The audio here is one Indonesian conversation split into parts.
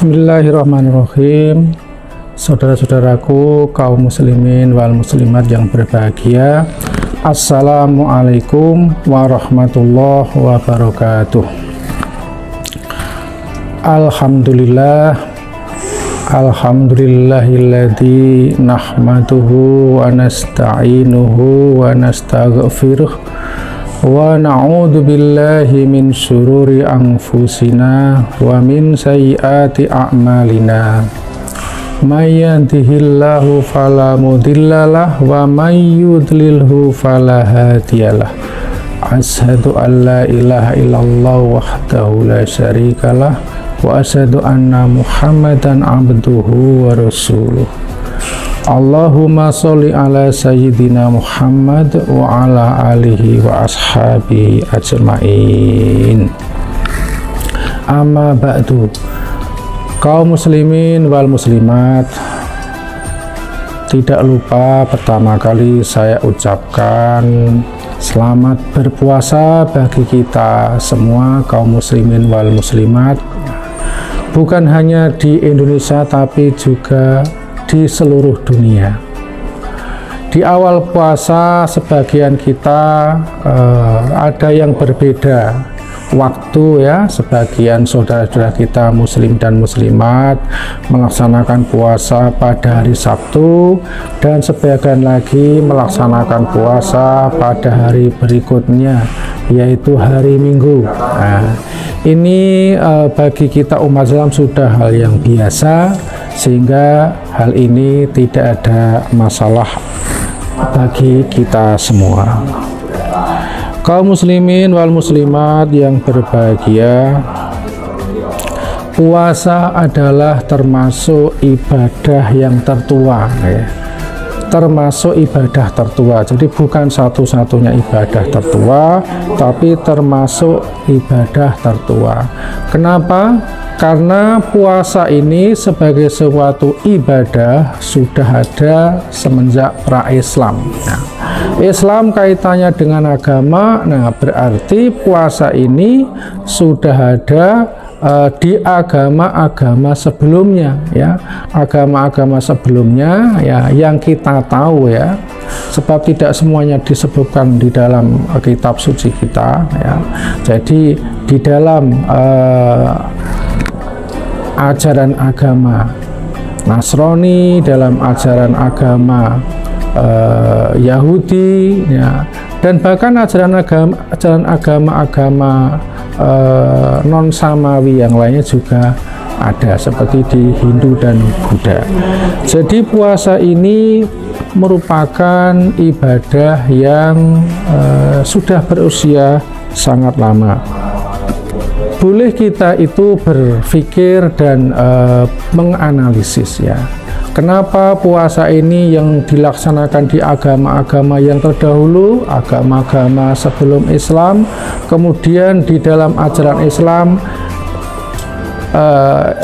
Bismillahirrahmanirrahim. Saudara-saudaraku kaum muslimin wal muslimat yang berbahagia, Assalamualaikum warahmatullahi wabarakatuh. Alhamdulillahilladzi nahmaduhu wa nasta'inuhu wa nastaghfiruh wa na'udzu billahi min syururi anfusina wa min sayyiati a'malina. May yahdihillahu fala mudhillalah wa may yudlilhu fala hadiyalah. Asyhadu an la ilaha illallah wahdahu la syarikalah wa asyhadu anna Muhammadan abduhu wa rasuluh. Allahumma sholli ala sayyidina Muhammad wa ala alihi wa ashabihi ajma'in. Amma ba'du. Kaum muslimin wal muslimat, tidak lupa pertama kali saya ucapkan selamat berpuasa bagi kita semua kaum muslimin wal muslimat, bukan hanya di Indonesia tapi juga di seluruh dunia. Di awal puasa sebagian kita ada yang berbeda waktu ya, sebagian saudara-saudara kita muslim dan muslimat melaksanakan puasa pada hari Sabtu dan sebagian lagi melaksanakan puasa pada hari berikutnya yaitu hari Minggu. Nah, ini bagi kita umat Islam sudah hal yang biasa, sehingga hal ini tidak ada masalah bagi kita semua. Kaum muslimin wal muslimat yang berbahagia, puasa adalah termasuk ibadah yang tertua ya. Termasuk ibadah tertua, jadi bukan satu-satunya ibadah tertua, tapi termasuk ibadah tertua. Kenapa? Karena puasa ini sebagai suatu ibadah sudah ada semenjak pra-Islam. Nah, Islam kaitannya dengan agama, nah berarti puasa ini sudah ada di agama-agama sebelumnya ya, agama-agama sebelumnya ya yang kita tahu ya, sebab tidak semuanya disebutkan di dalam kitab suci kita ya. Jadi di dalam ajaran agama Nasrani, dalam ajaran agama Yahudi ya, dan bahkan ajaran agama non samawi yang lainnya juga ada seperti di Hindu dan Buddha. Jadi puasa ini merupakan ibadah yang sudah berusia sangat lama. Boleh kita itu berpikir dan menganalisis ya, kenapa puasa ini yang dilaksanakan di agama-agama yang terdahulu, agama-agama sebelum Islam, kemudian di dalam ajaran Islam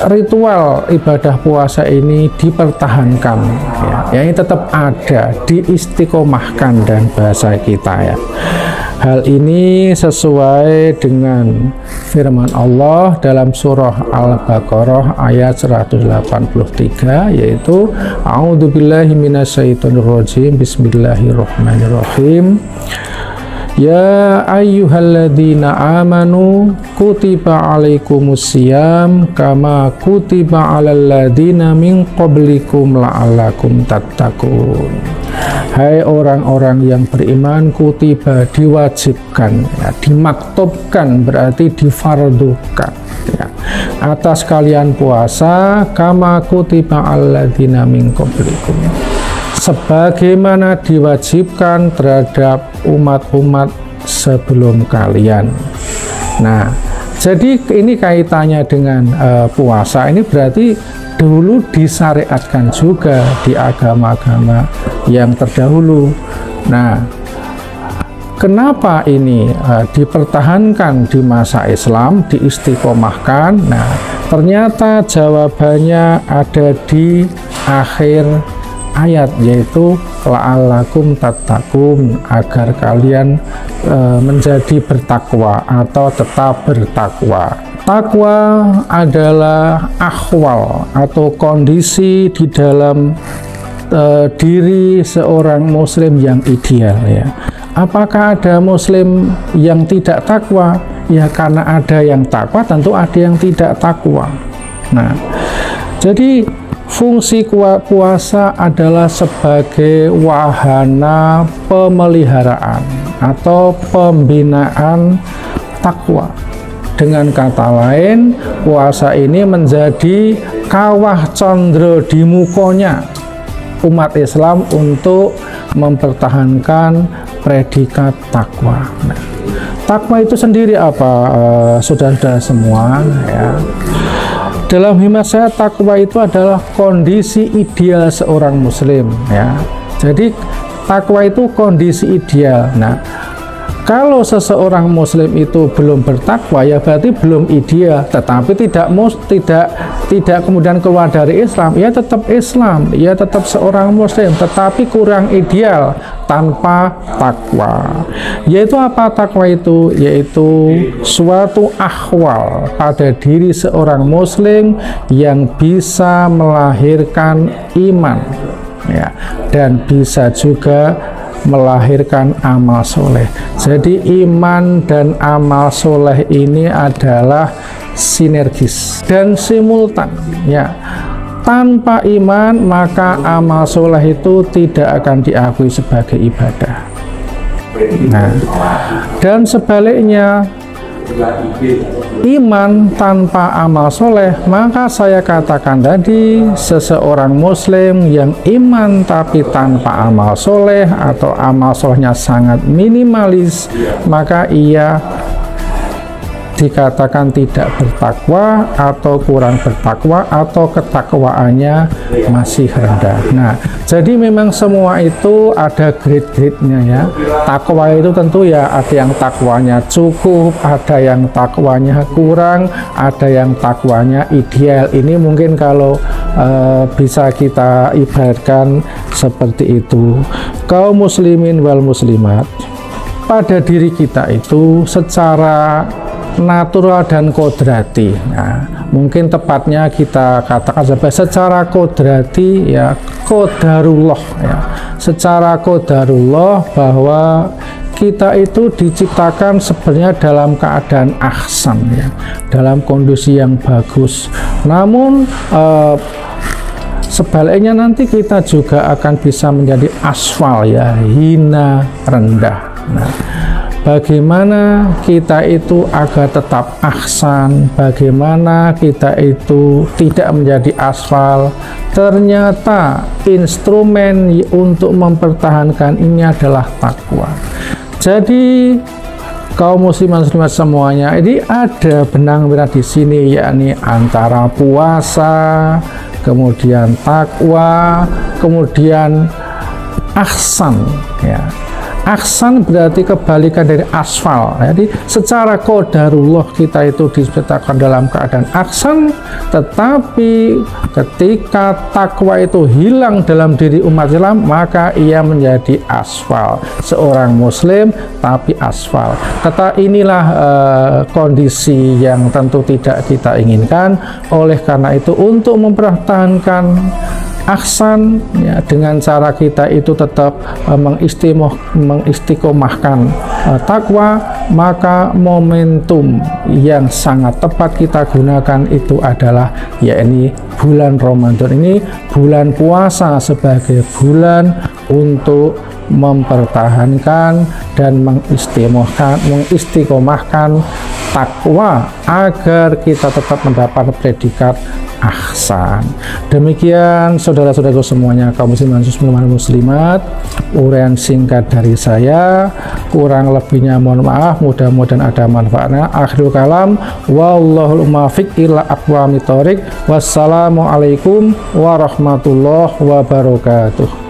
ritual ibadah puasa ini dipertahankan ya, ini tetap ada, diistiqomahkan dan bahasa kita ya. Hal ini sesuai dengan firman Allah dalam surah Al-Baqarah ayat 183, yaitu A'udzubillahi minasyaitonirrajim, Bismillahirrahmanirrahim. Ya ayyuhalladzina amanu kutiba alaikumusiyam kama kutiba alal ladzina min qablikum la'allakum tattaqun. Hai orang-orang yang beriman, kutiba diwajibkan ya, dimaktubkan berarti difardukan ya, atas kalian puasa kama kutiba alal ladzina min qablikum, sebagaimana diwajibkan terhadap umat-umat sebelum kalian. Nah, jadi ini kaitannya dengan puasa ini berarti dulu disyariatkan juga di agama-agama yang terdahulu. Nah, kenapa ini dipertahankan di masa Islam, diistiqomahkan? Nah, ternyata jawabannya ada di akhir ayat, yaitu la'allakum tattaqun, agar kalian menjadi bertakwa atau tetap bertakwa. Takwa adalah akhwal atau kondisi di dalam diri seorang muslim yang ideal, ya. Apakah ada muslim yang tidak takwa? Ya, karena ada yang takwa tentu ada yang tidak takwa. Nah, jadi fungsi puasa adalah sebagai wahana pemeliharaan atau pembinaan takwa. Dengan kata lain, puasa ini menjadi kawah condro di mukonya umat Islam untuk mempertahankan predikat takwa. Nah, takwa itu sendiri apa, saudara-saudara semua, ya? Dalam hemat saya, takwa itu adalah kondisi ideal seorang muslim, ya. Jadi takwa itu kondisi ideal. Nah, kalau seseorang muslim itu belum bertakwa, ya berarti belum ideal. Tetapi tidak kemudian keluar dari Islam, ya tetap Islam, ya tetap seorang muslim, tetapi kurang ideal tanpa takwa. Yaitu apa takwa itu? Yaitu suatu akhwal pada diri seorang muslim yang bisa melahirkan iman, ya, dan bisa juga melahirkan amal soleh. Jadi iman dan amal soleh ini adalah sinergis dan simultan, ya. Tanpa iman maka amal soleh itu tidak akan diakui sebagai ibadah. Nah, dan sebaliknya, iman tanpa amal soleh, maka saya katakan tadi, seseorang muslim yang iman tapi tanpa amal soleh atau amal solehnya sangat minimalis, maka ia dikatakan tidak bertakwa atau kurang bertakwa atau ketakwaannya masih rendah. Nah, jadi memang semua itu ada grade-grade-nya, ya. Takwa itu tentu ya ada yang takwanya cukup, ada yang takwanya kurang, ada yang takwanya ideal. Ini mungkin kalau bisa kita ibaratkan seperti itu. Kaum muslimin wal muslimat, pada diri kita itu secara natural dan kodrati. Nah, mungkin tepatnya kita katakan secara kodrati, ya, kodarullah, ya. Secara kodarullah bahwa kita itu diciptakan sebenarnya dalam keadaan ahsan, ya, dalam kondisi yang bagus. Namun sebaliknya nanti kita juga akan bisa menjadi asfal, ya, hina, rendah. Nah, bagaimana kita itu agar tetap ahsan, bagaimana kita itu tidak menjadi asfal? Ternyata instrumen untuk mempertahankan ini adalah takwa. Jadi kaum musliman muslimat semuanya, ini ada benang merah di sini, yakni antara puasa, kemudian takwa, kemudian ahsan, ya. Ahsan berarti kebalikan dari asfal. Jadi secara qadarullah kita itu diciptakan dalam keadaan ahsan, tetapi ketika takwa itu hilang dalam diri umat Islam, maka ia menjadi asfal. Seorang muslim tapi asfal. Kata inilah kondisi yang tentu tidak kita inginkan. Oleh karena itu, untuk mempertahankan ahsan, ya, dengan cara kita itu tetap mengistiqomahkan takwa, maka momentum yang sangat tepat kita gunakan itu adalah yakni bulan Ramadan ini, bulan puasa, sebagai bulan untuk mempertahankan dan mengistiqomahkan takwa agar kita tetap mendapat predikat ahsan. Demikian saudara-saudaraku semuanya, kaum muslimin dan muslimat, uraian singkat dari saya. Kurang lebihnya mohon maaf, mudah-mudahan ada manfaatnya. Akhirul kalam, wallahul muwaffiq ila aqwamit thoriq. Wassalamualaikum warahmatullahi wabarakatuh.